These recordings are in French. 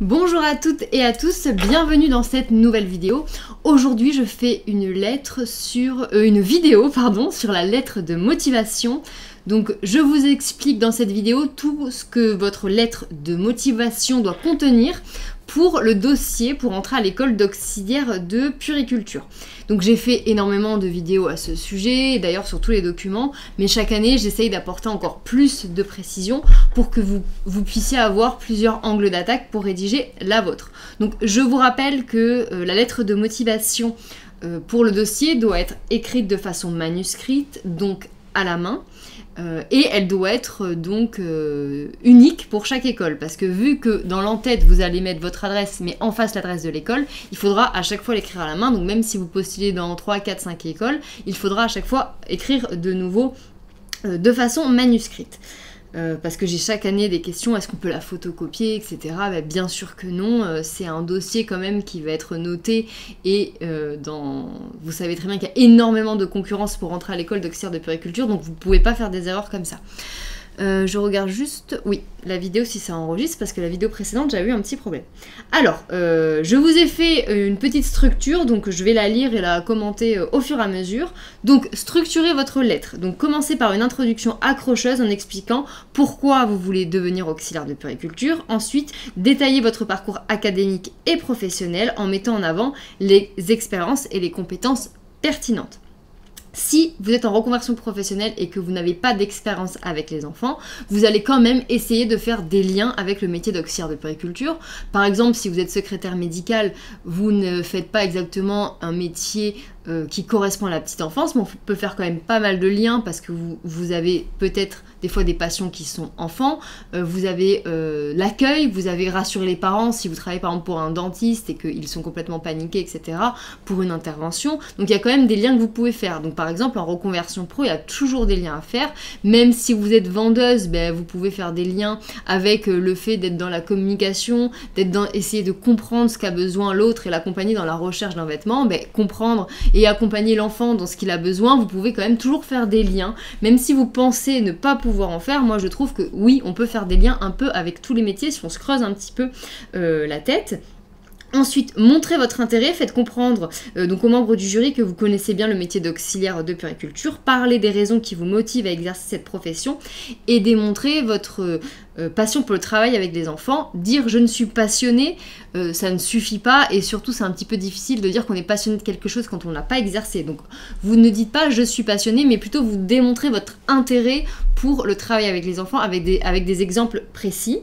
Bonjour à toutes et à tous, bienvenue dans cette nouvelle vidéo. Aujourd'hui je fais une vidéo sur la lettre de motivation. Donc je vous explique dans cette vidéo tout ce que votre lettre de motivation doit contenir pour le dossier pour entrer à l'école d'auxiliaire de puériculture. Donc j'ai fait énormément de vidéos à ce sujet, d'ailleurs sur tous les documents, mais chaque année j'essaye d'apporter encore plus de précision pour que vous puissiez avoir plusieurs angles d'attaque pour rédiger la vôtre. Donc je vous rappelle que la lettre de motivation pour le dossier doit être écrite de façon manuscrite, donc à la main. Et elle doit être donc unique pour chaque école, parce que vu que dans l'entête vous allez mettre votre adresse mais en face l'adresse de l'école, il faudra à chaque fois l'écrire à la main. Donc même si vous postulez dans 3, 4, 5 écoles, il faudra à chaque fois écrire de nouveau de façon manuscrite. Parce que j'ai chaque année des questions, est-ce qu'on peut la photocopier, etc. Ben, bien sûr que non, c'est un dossier quand même qui va être noté et vous savez très bien qu'il y a énormément de concurrence pour rentrer à l'école d'auxiliaire de puériculture, donc vous ne pouvez pas faire des erreurs comme ça. Je regarde juste, oui, la vidéo si ça enregistre, parce que la vidéo précédente j'avais eu un petit problème. Alors, je vous ai fait une petite structure, donc je vais la lire et la commenter au fur et à mesure. Donc, structurez votre lettre. Donc, commencez par une introduction accrocheuse en expliquant pourquoi vous voulez devenir auxiliaire de puériculture. Ensuite, détaillez votre parcours académique et professionnel en mettant en avant les expériences et les compétences pertinentes. Si vous êtes en reconversion professionnelle et que vous n'avez pas d'expérience avec les enfants, vous allez quand même essayer de faire des liens avec le métier d'auxiliaire de puériculture. Par exemple, si vous êtes secrétaire médical, vous ne faites pas exactement un métier qui correspond à la petite enfance, mais on peut faire quand même pas mal de liens parce que vous avez peut-être des fois des patients qui sont enfants, vous avez l'accueil, vous avez rassuré les parents si vous travaillez par exemple pour un dentiste et qu'ils sont complètement paniqués, etc., pour une intervention. Donc il y a quand même des liens que vous pouvez faire. Donc par exemple en reconversion pro, il y a toujours des liens à faire. Même si vous êtes vendeuse, ben, vous pouvez faire des liens avec le fait d'être dans la communication, essayer de comprendre ce qu'a besoin l'autre et l'accompagner dans la recherche d'un vêtement, ben, comprendre et accompagner l'enfant dans ce qu'il a besoin. Vous pouvez quand même toujours faire des liens, même si vous pensez ne pas pouvoir en faire. Moi je trouve que oui, on peut faire des liens un peu avec tous les métiers si on se creuse un petit peu la tête. Ensuite, montrez votre intérêt, faites comprendre donc aux membres du jury que vous connaissez bien le métier d'auxiliaire de puériculture, parlez des raisons qui vous motivent à exercer cette profession et démontrez votre passion pour le travail avec les enfants. Dire je ne suis passionné, ça ne suffit pas, et surtout c'est un petit peu difficile de dire qu'on est passionné de quelque chose quand on n'a pas exercé. Donc vous ne dites pas je suis passionné, mais plutôt vous démontrez votre intérêt pour le travail avec les enfants avec des exemples précis.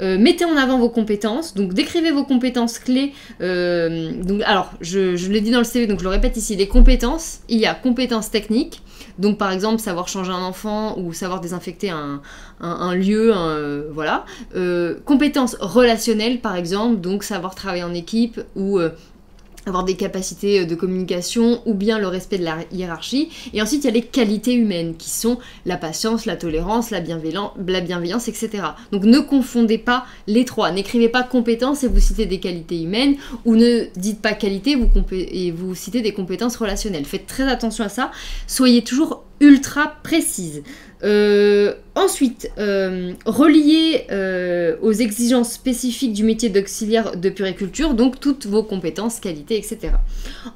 Mettez en avant vos compétences, donc décrivez vos compétences clés. Donc, alors, je l'ai dit dans le CV, donc je le répète ici, les compétences, il y a compétences techniques, donc par exemple savoir changer un enfant ou savoir désinfecter un lieu, voilà. Compétences relationnelles par exemple, donc savoir travailler en équipe ou avoir des capacités de communication ou bien le respect de la hiérarchie. Et ensuite, il y a les qualités humaines qui sont la patience, la tolérance, la bienveillance, etc. Donc ne confondez pas les trois. N'écrivez pas compétences et vous citez des qualités humaines, ou ne dites pas qualité et vous citez des compétences relationnelles. Faites très attention à ça. Soyez toujours ultra précise. Ensuite, reliez aux exigences spécifiques du métier d'auxiliaire de puériculture, donc toutes vos compétences, qualités, etc.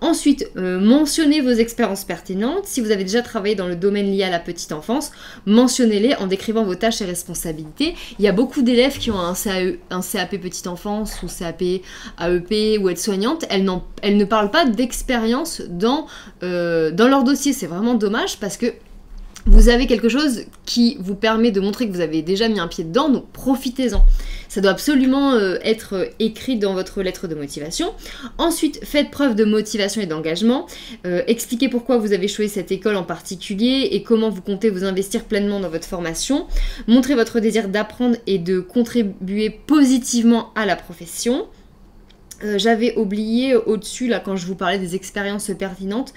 Ensuite, mentionnez vos expériences pertinentes. Si vous avez déjà travaillé dans le domaine lié à la petite enfance, mentionnez-les en décrivant vos tâches et responsabilités. Il y a beaucoup d'élèves qui ont un CAP petite enfance ou CAP AEP ou aide-soignante. Elles ne parlent pas d'expérience dans leur dossier. C'est vraiment dommage parce que vous avez quelque chose qui vous permet de montrer que vous avez déjà mis un pied dedans, donc profitez-en. Ça doit absolument être écrit dans votre lettre de motivation. Ensuite, faites preuve de motivation et d'engagement. Expliquez pourquoi vous avez choisi cette école en particulier et comment vous comptez vous investir pleinement dans votre formation. Montrez votre désir d'apprendre et de contribuer positivement à la profession. J'avais oublié au-dessus, là, quand je vous parlais des expériences pertinentes,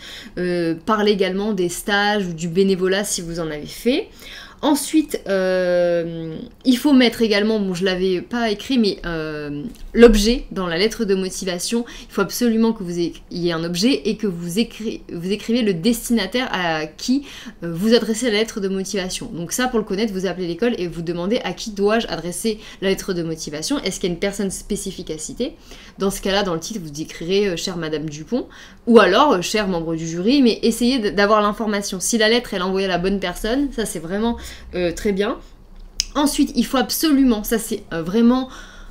parler également des stages ou du bénévolat si vous en avez fait. Ensuite, il faut mettre également, bon je l'avais pas écrit, mais l'objet dans la lettre de motivation. Il faut absolument que vous ayez un objet et que vous écrivez le destinataire à qui vous adressez la lettre de motivation. Donc ça, pour le connaître, vous appelez l'école et vous demandez à qui dois-je adresser la lettre de motivation. Est-ce qu'il y a une personne spécifique à citer? Dans ce cas-là, dans le titre, vous écrirez chère Madame Dupont, ou alors chers membres du jury, mais essayez d'avoir l'information. Si la lettre elle est envoyée à la bonne personne, ça c'est vraiment très bien. Ensuite, il faut absolument, ça c'est vraiment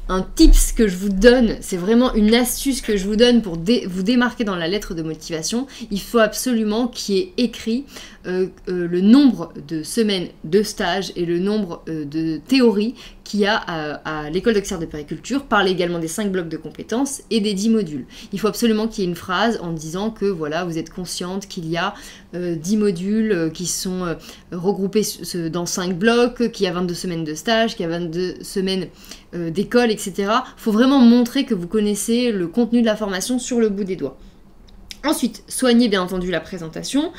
un tips que je vous donne, c'est vraiment une astuce que je vous donne pour vous démarquer dans la lettre de motivation. Il faut absolument qu'il y ait écrit le nombre de semaines de stage et le nombre de théories qu'il y a à l'école d'Auxerre de Périculture. Parlez également des 5 blocs de compétences et des 10 modules. Il faut absolument qu'il y ait une phrase en disant que voilà, vous êtes consciente qu'il y a 10 modules qui sont regroupés dans 5 blocs, qu'il y a 22 semaines de stage, qu'il y a 22 semaines d'école, etc. Il faut vraiment montrer que vous connaissez le contenu de la formation sur le bout des doigts. Ensuite, soignez bien entendu la présentation.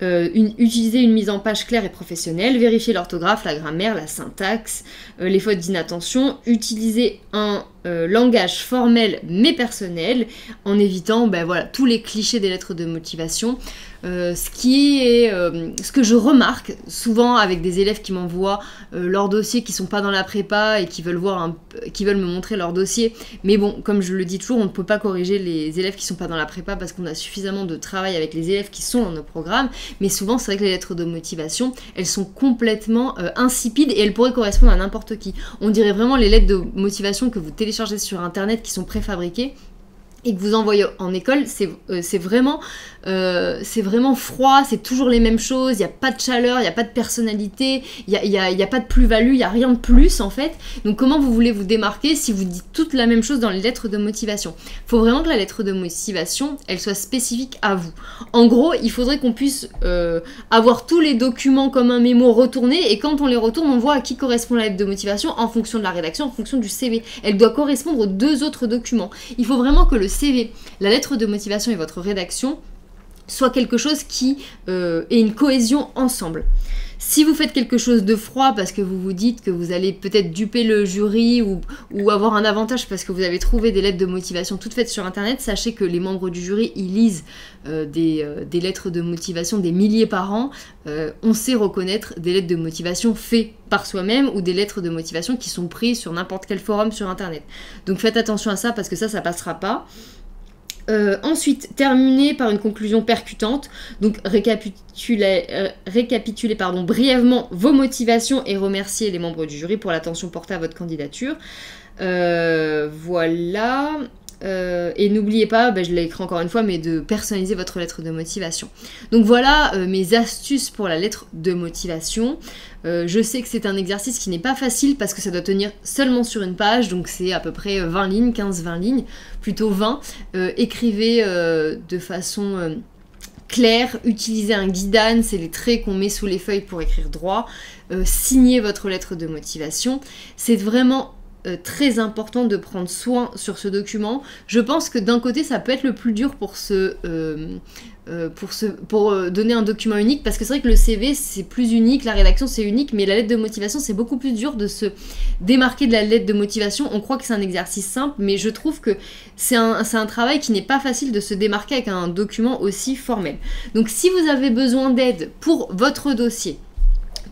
Utilisez une mise en page claire et professionnelle, vérifiez l'orthographe, la grammaire, la syntaxe, les fautes d'inattention, utilisez un langage formel mais personnel, en évitant voilà, tous les clichés des lettres de motivation. Ce que je remarque souvent avec des élèves qui m'envoient leurs dossiers qui sont pas dans la prépa et qui veulent me montrer leur dossier, mais bon, comme je le dis toujours, on ne peut pas corriger les élèves qui sont pas dans la prépa parce qu'on a suffisamment de travail avec les élèves qui sont dans nos programmes, mais souvent c'est vrai que les lettres de motivation, elles sont complètement insipides et elles pourraient correspondre à n'importe qui. On dirait vraiment les lettres de motivation que vous téléchargez sur internet qui sont préfabriquées et que vous envoyez en école, c'est vraiment froid, c'est toujours les mêmes choses, il n'y a pas de chaleur, il n'y a pas de personnalité, il n'y a pas de plus-value, il n'y a rien de plus en fait. Donc comment vous voulez vous démarquer si vous dites toute la même chose dans les lettres de motivation? Il faut vraiment que la lettre de motivation, elle soit spécifique à vous. En gros, il faudrait qu'on puisse avoir tous les documents comme un mémo retourné, et quand on les retourne, on voit à qui correspond la lettre de motivation en fonction de la rédaction, en fonction du CV. Elle doit correspondre aux 2 autres documents. Il faut vraiment que le CV, la lettre de motivation et votre rédaction soit quelque chose qui ait une cohésion ensemble. Si vous faites quelque chose de froid parce que vous vous dites que vous allez peut-être duper le jury ou avoir un avantage parce que vous avez trouvé des lettres de motivation toutes faites sur internet, sachez que les membres du jury, ils lisent des lettres de motivation des milliers par an. On sait reconnaître des lettres de motivation faites par soi-même ou des lettres de motivation qui sont prises sur n'importe quel forum sur internet. Donc faites attention à ça parce que ça passera pas. Ensuite, terminer par une conclusion percutante. Donc récapituler brièvement vos motivations et remercier les membres du jury pour l'attention portée à votre candidature. Voilà. Et n'oubliez pas, je l'ai écrit encore une fois, mais de personnaliser votre lettre de motivation. Donc voilà mes astuces pour la lettre de motivation. Je sais que c'est un exercice qui n'est pas facile parce que ça doit tenir seulement sur une page, donc c'est à peu près 20 lignes, 15-20 lignes, plutôt 20. Écrivez de façon claire, utilisez un guidane, c'est les traits qu'on met sous les feuilles pour écrire droit. Signez votre lettre de motivation. C'est vraiment très important de prendre soin sur ce document. Je pense que d'un côté ça peut être le plus dur pour donner un document unique, parce que c'est vrai que le CV c'est plus unique, la rédaction c'est unique, mais la lettre de motivation c'est beaucoup plus dur de se démarquer de la lettre de motivation. On croit que c'est un exercice simple, mais je trouve que c'est un travail qui n'est pas facile de se démarquer avec un document aussi formel. Donc si vous avez besoin d'aide pour votre dossier,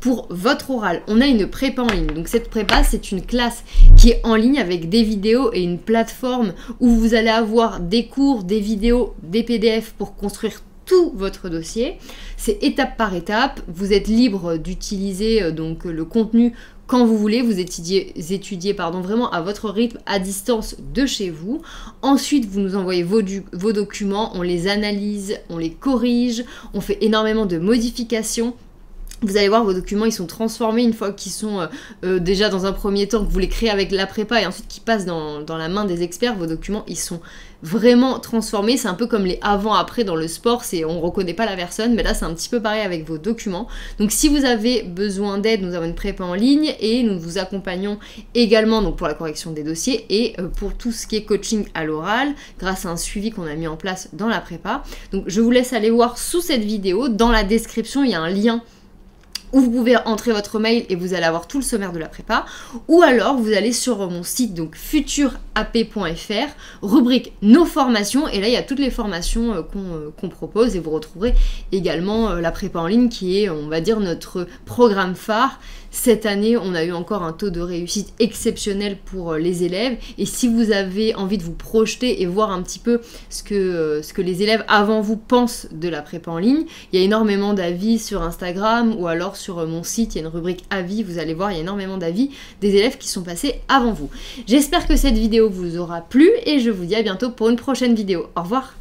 pour votre oral, on a une prépa en ligne. Donc cette prépa, c'est une classe qui est en ligne avec des vidéos et une plateforme où vous allez avoir des cours, des vidéos, des PDF pour construire tout votre dossier. C'est étape par étape. Vous êtes libre d'utiliser donc le contenu quand vous voulez. Vous étudiez vraiment à votre rythme, à distance de chez vous. Ensuite, vous nous envoyez vos documents, on les analyse, on les corrige, on fait énormément de modifications. Vous allez voir, vos documents, ils sont transformés une fois qu'ils sont déjà dans un premier temps, que vous les créez avec la prépa et ensuite qu'ils passent dans la main des experts. Vos documents, ils sont vraiment transformés. C'est un peu comme les avant-après dans le sport, on ne reconnaît pas la personne, mais là, c'est un petit peu pareil avec vos documents. Donc, si vous avez besoin d'aide, nous avons une prépa en ligne et nous vous accompagnons également donc, pour la correction des dossiers et pour tout ce qui est coaching à l'oral, grâce à un suivi qu'on a mis en place dans la prépa. Donc, je vous laisse aller voir sous cette vidéo. Dans la description, il y a un lien où vous pouvez entrer votre mail et vous allez avoir tout le sommaire de la prépa, ou alors vous allez sur mon site, donc futurap.fr, rubrique nos formations, et là il y a toutes les formations qu'on propose, et vous retrouverez également la prépa en ligne qui est, on va dire, notre programme phare. Cette année, on a eu encore un taux de réussite exceptionnel pour les élèves, et si vous avez envie de vous projeter et voir un petit peu ce que les élèves avant vous pensent de la prépa en ligne, il y a énormément d'avis sur Instagram ou alors sur mon site, il y a une rubrique avis, vous allez voir, il y a énormément d'avis des élèves qui sont passés avant vous. J'espère que cette vidéo vous aura plu et je vous dis à bientôt pour une prochaine vidéo. Au revoir.